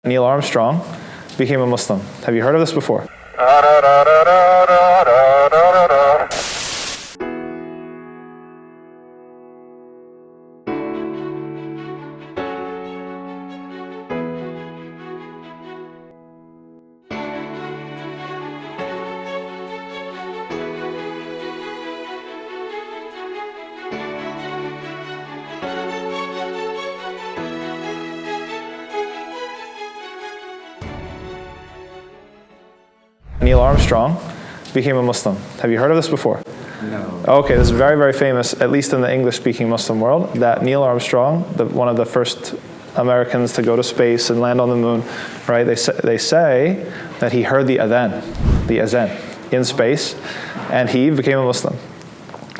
Neil Armstrong became a Muslim. Have you heard of this before? Neil Armstrong became a Muslim. Have you heard of this before? No. Okay, this is very, very famous, at least in the English-speaking Muslim world, that Neil Armstrong, one of the first Americans to go to space and land on the moon, right? They say that he heard the azan in space, and he became a Muslim.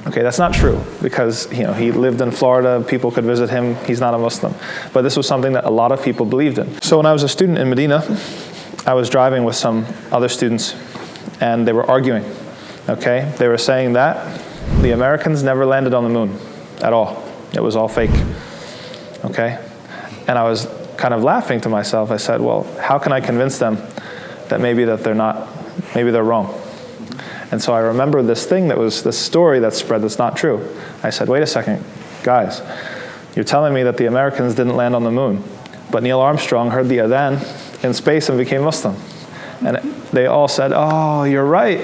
Okay, that's not true, because he lived in Florida, people could visit him, he's not a Muslim. But this was something that a lot of people believed in. So when I was a student in Medina, I was driving with some other students, and they were arguing, okay? They were saying that the Americans never landed on the moon at all. It was all fake, okay? And I was kind of laughing to myself. I said, well, how can I convince them that maybe they're wrong? And so I remember this story that spread that's not true. I said, wait a second, guys, you're telling me that the Americans didn't land on the moon, but Neil Armstrong heard the adhan in space and became Muslim. And they all said, oh, you're right.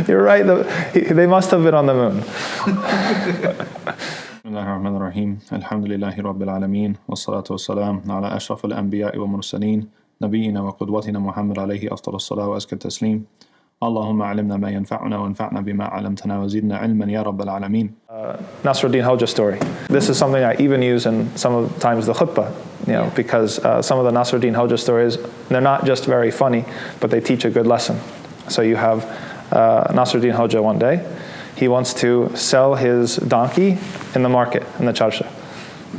You're right. They must have been on the moon. Bismillahirrahmanirrahim. Alhamdulillahi Rabbil Alameen. Wassalatu wassalam ala ashrafil anbiya'i wa mursaleen. Nabiyyina wa qudwatina Muhammad alayhi afdal as-salat wa azka taslim. Allahumma alimna ma yanfa'una wa anfa'na bima 'allamtana wa zidna ilman ya Rabbil Alameen. Nasreddin Hoja story. This is something I even use in sometimes the khutbah, because some of the Nasreddin Hoja stories, they're not just very funny, but they teach a good lesson. So you have Nasreddin Hoja one day, he wants to sell his donkey in the market, in the charsha.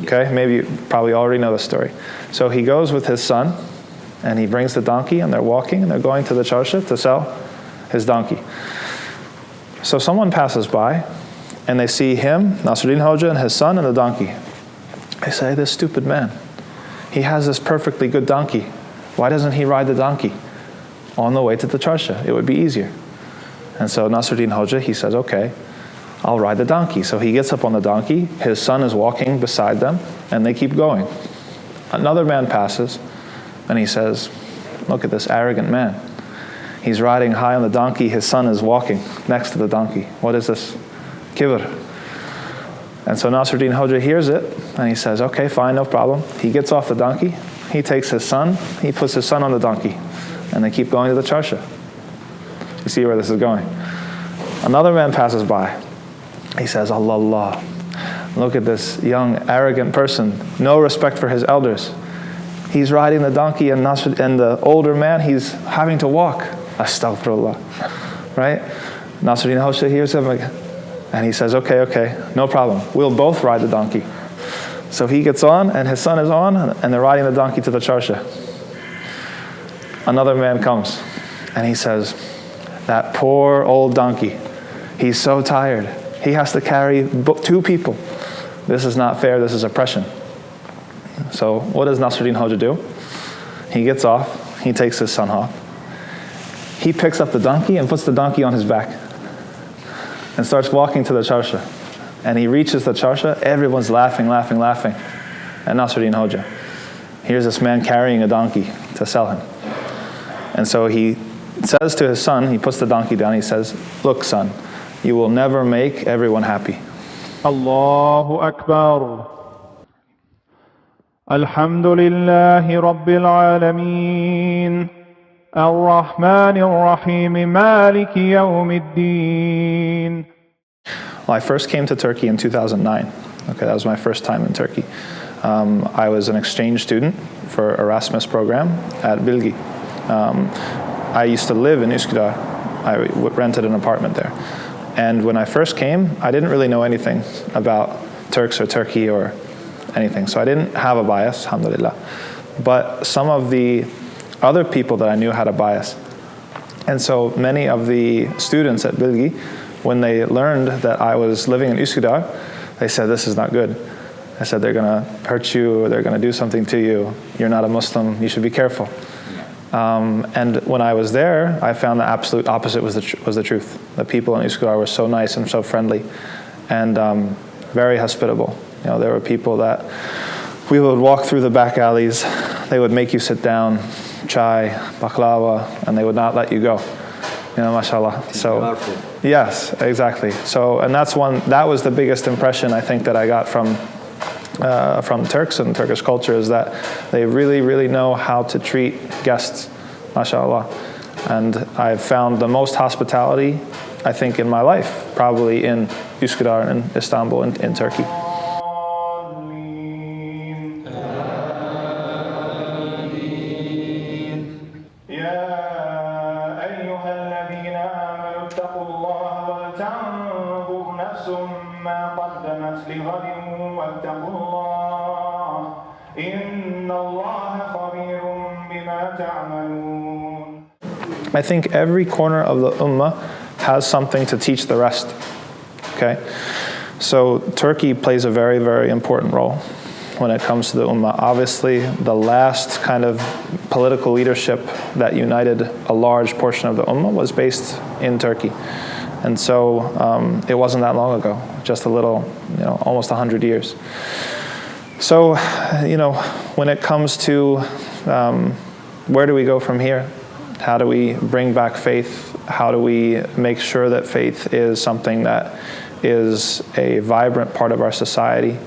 Okay, maybe you probably already know the story. So he goes with his son, and he brings the donkey, and they're walking, and they're going to the charsha to sell his donkey. So someone passes by, and they see him, Nasreddin Hoja, and his son, and the donkey. They say, this stupid man, he has this perfectly good donkey. Why doesn't he ride the donkey on the way to the charsha? It would be easier. And so Nasreddin Hoja, he says, okay, I'll ride the donkey. So he gets up on the donkey, his son is walking beside them, and they keep going. Another man passes, and he says, look at this arrogant man. He's riding high on the donkey, his son is walking next to the donkey. What is this? Kibr. And so Nasreddin Hoja hears it, and he says, okay, fine, no problem. He gets off the donkey, he takes his son, he puts his son on the donkey, and they keep going to the charsha. You see where this is going. Another man passes by. He says, Allah, Allah, look at this young, arrogant person, no respect for his elders. He's riding the donkey, and the older man, he's having to walk. Astaghfirullah. Right? Nasreddin Hoja hears him, and he says, okay, no problem. We'll both ride the donkey. So he gets on, and his son is on, and they're riding the donkey to the charsha. Another man comes, and he says, that poor old donkey, he's so tired. He has to carry two people. This is not fair, this is oppression. So what does Nasreddin Hoja do? He gets off, he takes his son off. He picks up the donkey and puts the donkey on his back and starts walking to the charsha. And he reaches the charsha, everyone's laughing. And Nasreddin Hoja, here's this man carrying a donkey to sell him. And so he says to his son, he puts the donkey down, he says, look son, you will never make everyone happy. Allahu Akbar. Alhamdulillahi Rabbil Alameen. Ar-Rahman Ar-Rahim. Maliki Yawmiddin. Well, I first came to Turkey in 2009. Okay, that was my first time in Turkey. I was an exchange student for Erasmus program at Bilgi. I used to live in Üsküdar. I rented an apartment there. And when I first came, I didn't really know anything about Turks or Turkey or anything. So I didn't have a bias, alhamdulillah. But some of the other people that I knew had a bias. And so many of the students at Bilgi, when they learned that I was living in Üsküdar, they said, this is not good. They said they're going to hurt you or they're going to do something to you. You're not a Muslim. You should be careful. And when I was there, I found the absolute opposite was the truth. The people in Üsküdar were so nice and so friendly and very hospitable. You know, there were people that we would walk through the back alleys. They would make you sit down, chai, baklava, and they would not let you go. You know, mashallah. So, yes, exactly. So, and that was the biggest impression I think that I got from Turks and Turkish culture, is that they really, really know how to treat guests, mashallah. And I've found the most hospitality, I think, in my life, probably in Üsküdar and Istanbul in Turkey. I think every corner of the ummah has something to teach the rest. Okay? So Turkey plays a very, very important role when it comes to the ummah. Obviously, the last kind of political leadership that united a large portion of the ummah was based in Turkey. And so it wasn't that long ago, just a little, almost 100 years. So, when it comes to where do we go from here? How do we bring back faith? How do we make sure that faith is something that is a vibrant part of our society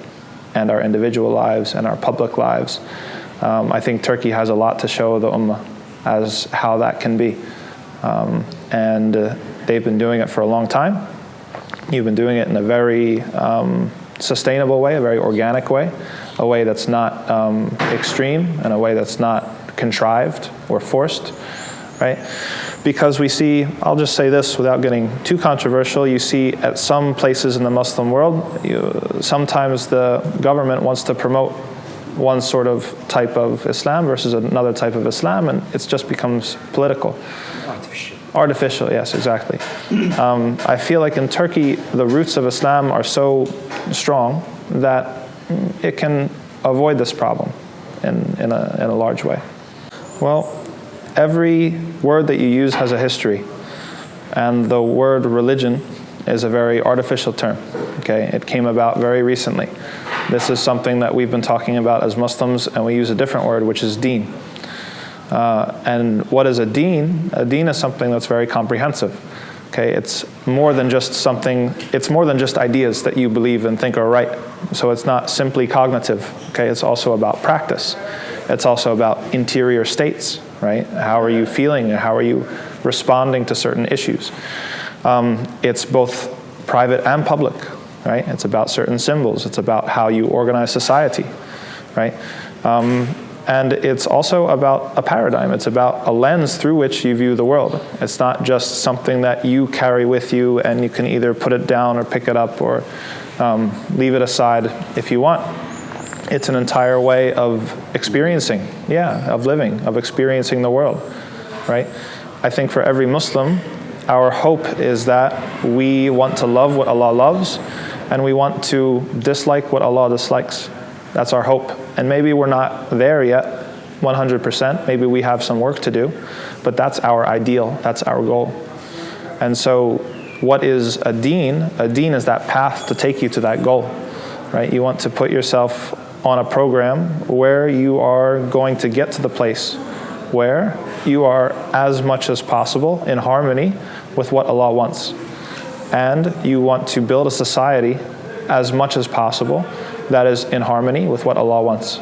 and our individual lives and our public lives? I think Turkey has a lot to show the ummah as how that can be. And they've been doing it for a long time. You've been doing it in a very sustainable way, a very organic way, a way that's not extreme, and a way that's not contrived or forced. Right? Because we see, I'll just say this without getting too controversial, you see at some places in the Muslim world, sometimes the government wants to promote one sort of type of Islam versus another type of Islam, and it just becomes political. Artificial, yes, exactly. I feel like in Turkey, the roots of Islam are so strong that it can avoid this problem in a large way. Well, every word that you use has a history, and the word religion is a very artificial term. Okay, it came about very recently. This is something that we've been talking about as Muslims, and we use a different word, which is deen. And what is a deen? A deen is something that's very comprehensive. Okay, it's more than just something. It's more than just ideas that you believe and think are right. So it's not simply cognitive. Okay, it's also about practice. It's also about interior states. Right? How are you feeling? How are you responding to certain issues? It's both private and public, right? It's about certain symbols. It's about how you organize society, right? And it's also about a paradigm. It's about a lens through which you view the world. It's not just something that you carry with you and you can either put it down or pick it up or leave it aside if you want. It's an entire way of experiencing, of living, of experiencing the world, right? I think for every Muslim, our hope is that we want to love what Allah loves, and we want to dislike what Allah dislikes. That's our hope. And maybe we're not there yet, 100%. Maybe we have some work to do, but that's our ideal. That's our goal. And so what is a deen? A deen is that path to take you to that goal, right? You want to put yourself on a program where you are going to get to the place where you are as much as possible in harmony with what Allah wants. And you want to build a society as much as possible that is in harmony with what Allah wants.